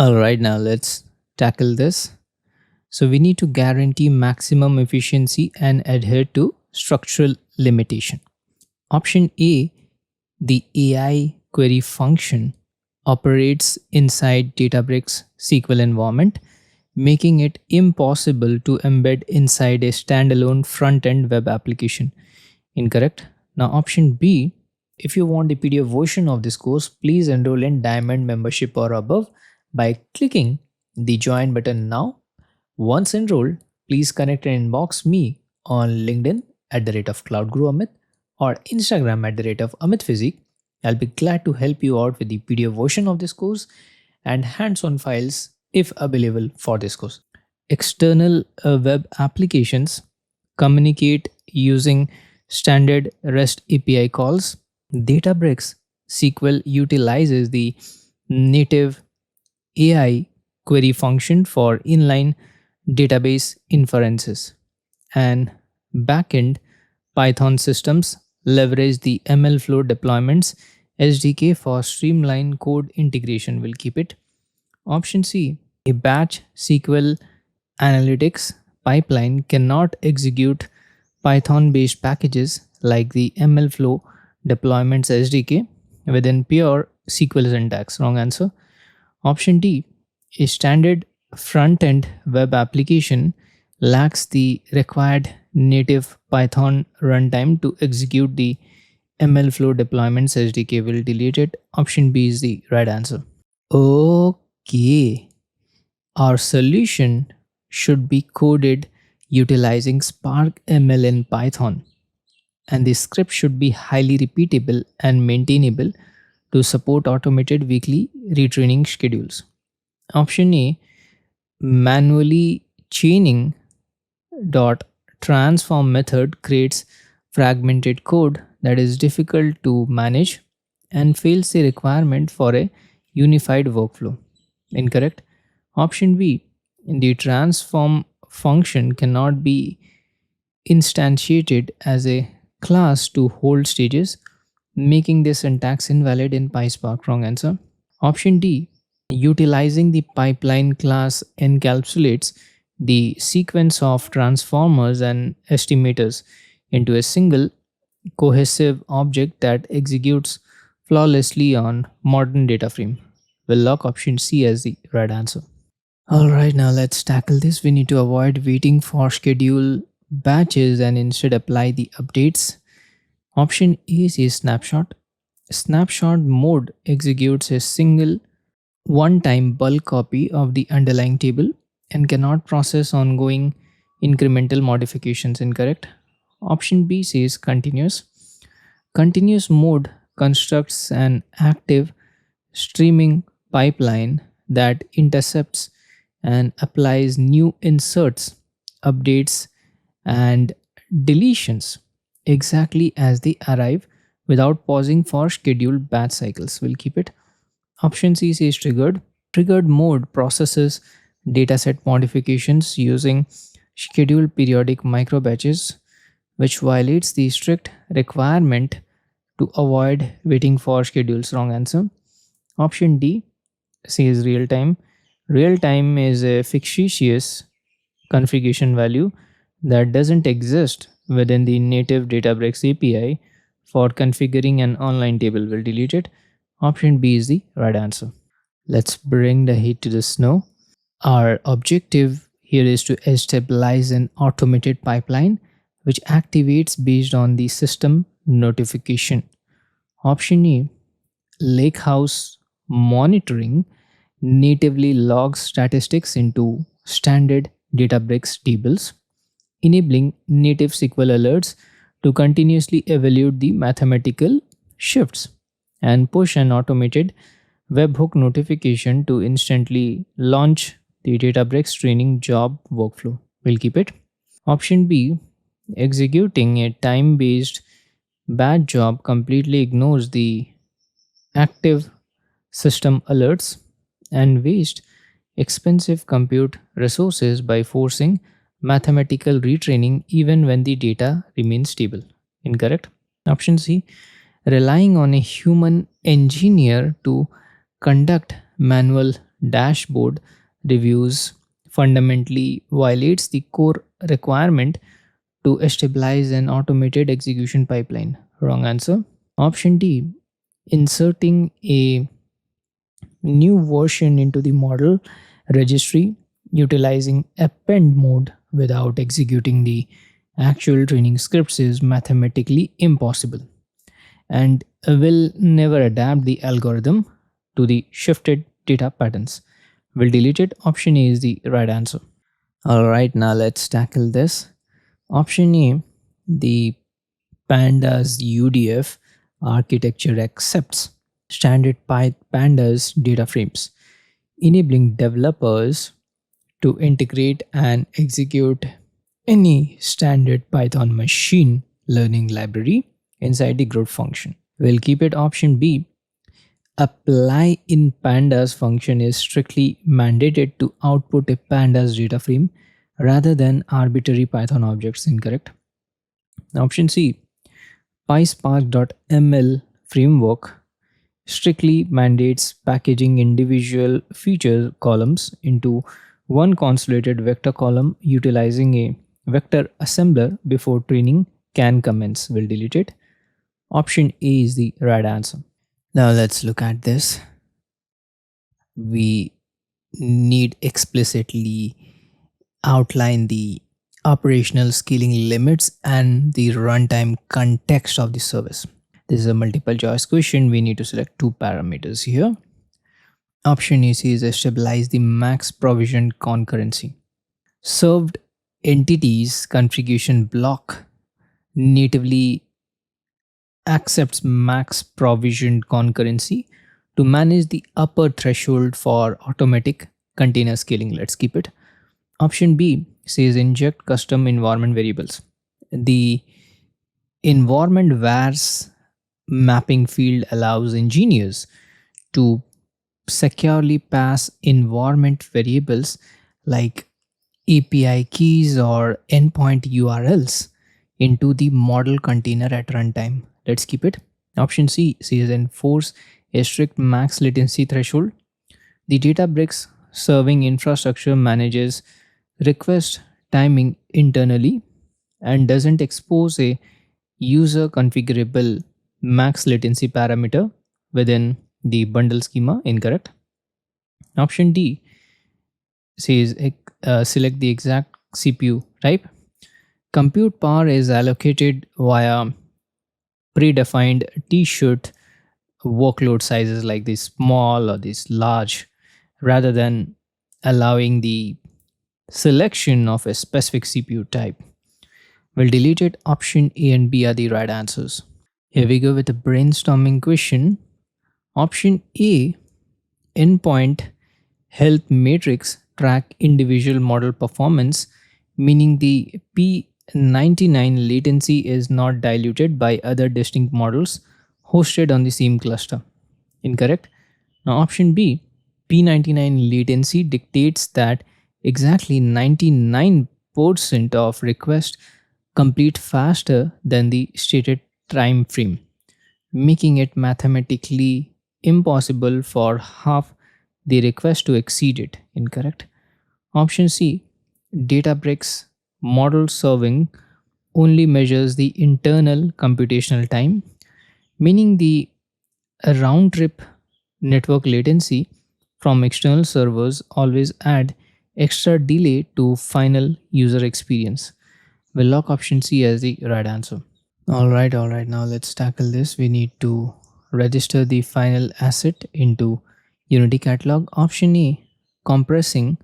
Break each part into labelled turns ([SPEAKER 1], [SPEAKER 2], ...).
[SPEAKER 1] All right, now let's tackle this. So we need to guarantee maximum efficiency and adhere to structural limitation. Option A, the AI query function operates inside Databricks SQL environment, making it impossible to embed inside a standalone front-end web application. Incorrect. Now option B, if you want the PDF version of this course, please enroll in Diamond membership or above by clicking the join button now. Once enrolled, please connect and inbox me on LinkedIn @ CloudGuruAmit or Instagram @AmitPhysique. I'll be glad to help you out with the PDF version of this course and hands-on files if available for this course. External web applications communicate using standard REST API calls. Databricks SQL utilizes the native AI query function for inline database inferences, and backend Python systems leverage the MLflow deployments SDK for streamlined code integration. Will keep it. Option C, a batch SQL analytics pipeline cannot execute Python based packages like the MLflow deployments SDK within pure SQL syntax. Wrong answer. Option D, a standard front end web application lacks the required native Python runtime to execute the MLflow deployments SDK. Will delete it. Option B is the right answer. Okay. Our solution should be coded utilizing Spark ML in Python, and the script should be highly repeatable and maintainable to support automated weekly retraining schedules. Option A, manually chaining dot transform method creates fragmented code that is difficult to manage and fails the requirement for a unified workflow. Incorrect. Option B, the transform function cannot be instantiated as a class to hold stages, making this syntax invalid in PySpark. Wrong answer. Option D, utilizing the pipeline class encapsulates the sequence of transformers and estimators into a single cohesive object that executes flawlessly on modern data frame. We'll lock option C as the right answer. Alright, now let's tackle this. We need to avoid waiting for schedule batches and instead apply the updates. Option A is snapshot. Snapshot mode executes a single one-time bulk copy of the underlying table and cannot process ongoing incremental modifications. Incorrect. Option B says continuous. Continuous mode constructs an active streaming pipeline that intercepts and applies new inserts, updates, and deletions exactly as they arrive without pausing for scheduled batch cycles. We'll keep it. Option C says triggered. Triggered mode processes dataset modifications using scheduled periodic micro batches, which violates the strict requirement to avoid waiting for schedules. Wrong answer. Option D says real time. Real time is a fictitious configuration value that doesn't exist within the native Databricks API for configuring an online table. Will delete it. Option B is the right answer. Let's bring the heat to the snow. Our objective here is to stabilize an automated pipeline which activates based on the system notification. Option A, Lakehouse monitoring natively logs statistics into standard Databricks tables, enabling native SQL alerts to continuously evaluate the mathematical shifts and push an automated webhook notification to instantly launch the Databricks training job workflow. We'll keep it. Option B, executing a time-based batch job completely ignores the active system alerts and waste expensive compute resources by forcing mathematical retraining even when the data remains stable. Incorrect. Option C, relying on a human engineer to conduct manual dashboard reviews fundamentally violates the core requirement to stabilize an automated execution pipeline. Wrong answer. Option D, inserting a new version into the model registry utilizing append mode without executing the actual training scripts is mathematically impossible and will never adapt the algorithm to the shifted data patterns. We'll delete it. Option A is the right answer. All right, now let's tackle this. Option A, the Pandas UDF architecture accepts standard Pandas data frames, enabling developers to integrate and execute any standard Python machine learning library inside the group function. We'll keep it. Option B, apply in pandas function is strictly mandated to output a pandas data frame rather than arbitrary Python objects. Incorrect. Option C, PySpark.ml framework strictly mandates packaging individual feature columns into one consolidated vector column utilizing a vector assembler before training can commence. We'll delete it. Option A is the right answer. Now let's look at this. We need explicitly outline the operational scaling limits and the runtime context of the service. This is a multiple choice question. We need to select two parameters here. Option A is stabilize the max provision concurrency. Served entities configuration block natively accepts max provision concurrency to manage the upper threshold for automatic container scaling. Let's keep it. Option B says inject custom environment variables. The environment vars mapping field allows engineers to securely pass environment variables like API keys or endpoint URLs into the model container at runtime. Let's keep it. Option C says enforce a strict max latency threshold. The Databricks serving infrastructure manages request timing internally and doesn't expose a user configurable max latency parameter within the bundle schema. Incorrect. Option D says select the exact CPU type. Compute power is allocated via predefined t-shirt workload sizes like this small or this large rather than allowing the selection of a specific CPU type. We'll delete it. Option A and B are the right answers. Here we go with a brainstorming question. Option A, endpoint health matrix track individual model performance, meaning the P99 latency is not diluted by other distinct models hosted on the same cluster. Incorrect. Now option B, P99 latency dictates that exactly 99% of requests complete faster than the stated time frame, making it mathematically impossible for half the request to exceed it. Incorrect. Option C, Databricks model serving only measures the internal computational time, meaning the round trip network latency from external servers always add extra delay to final user experience. We'll lock option C as the right answer. All right. Now let's tackle this. We need to register the final asset into Unity catalog. Option A, compressing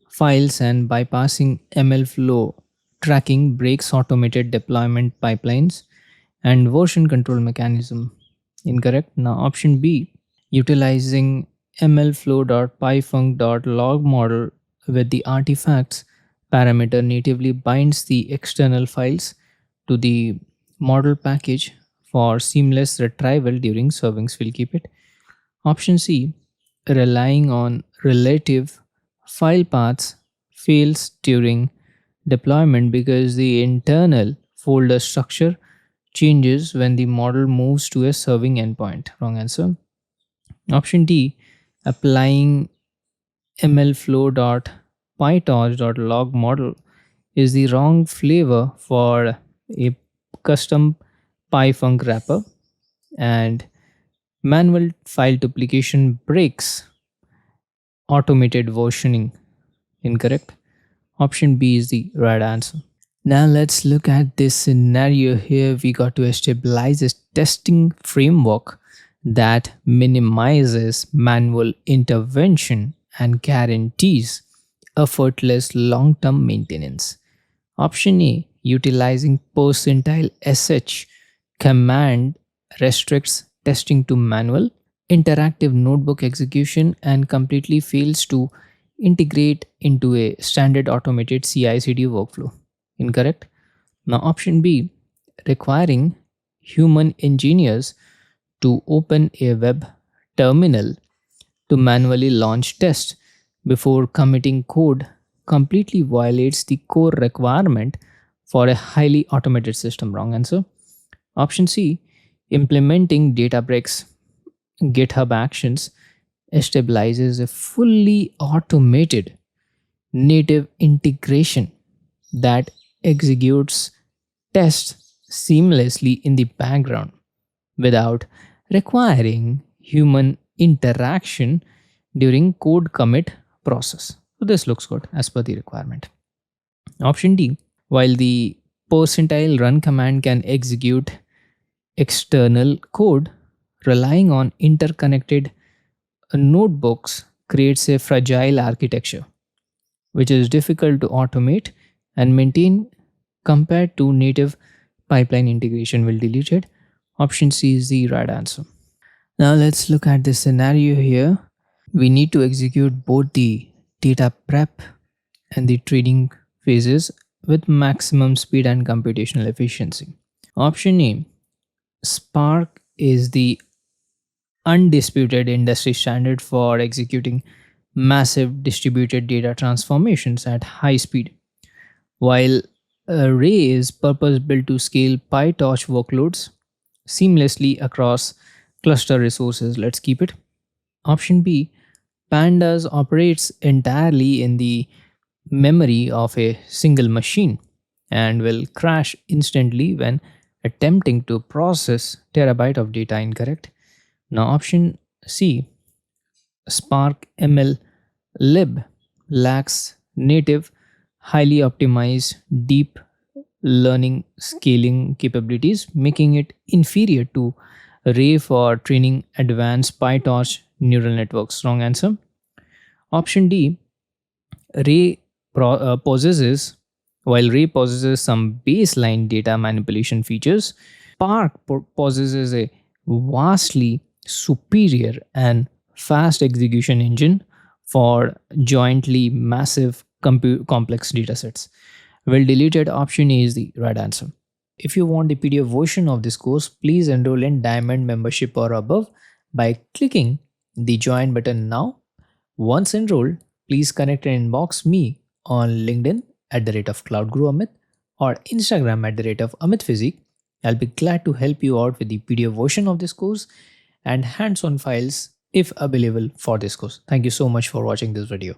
[SPEAKER 1] files and bypassing ML flow tracking breaks automated deployment pipelines and version control mechanism. Incorrect. Now option B, utilizing mlflow.pyfunc.log model with the artifacts parameter natively binds the external files to the model package for seamless retrieval during servings. We'll keep it. Option C, relying on relative file paths fails during deployment because the internal folder structure changes when the model moves to a serving endpoint. Wrong answer. Option D, applying mlflow.pytorch.log model is the wrong flavor for a custom PyFunk wrapper, and manual file duplication breaks automated versioning. Incorrect. Option B is the right answer. Now let's look at this scenario here. We got to stabilize a testing framework that minimizes manual intervention and guarantees effortless long-term maintenance. Option A, utilizing percentile sh command restricts testing to manual, interactive notebook execution and completely fails to integrate into a standard automated CI/CD workflow. Incorrect. Now, option B, requiring human engineers to open a web terminal to manually launch tests before committing code completely violates the core requirement for a highly automated system. Wrong answer. Option C, implementing Databricks GitHub Actions stabilizes a fully automated native integration that executes tests seamlessly in the background without requiring human interaction during code commit process. So this looks good as per the requirement. Option D, while the percentile run command can execute external code, relying on interconnected notebooks creates a fragile architecture which is difficult to automate and maintain compared to native pipeline integration. Will delete it. Option C is the right answer. Now let's look at this scenario here. We need to execute both the data prep and the trading phases with maximum speed and computational efficiency. Option A, Spark is the undisputed industry standard for executing massive distributed data transformations at high speed, while Ray is purpose built to scale PyTorch workloads seamlessly across cluster resources. Let's keep it. Option B, Pandas operates entirely in the memory of a single machine and will crash instantly when attempting to process terabyte of data. Incorrect. Now option C, Spark ML lib lacks native highly optimized deep learning scaling capabilities, making it inferior to Ray for training advanced PyTorch neural networks. Wrong answer. Option D, Ray possesses while Ray possesses some baseline data manipulation features, Spark possesses a vastly superior and fast execution engine for jointly massive complex datasets. Well, deleted option A is the right answer. If you want the PDF version of this course, please enroll in Diamond membership or above by clicking the join button now. Once enrolled, please connect and inbox me on LinkedIn at the rate of CloudGuru Amit or Instagram at the rate of Amit Physique. I'll be glad to help you out with the PDF version of this course and hands-on files if available for this course. Thank you so much for watching this video.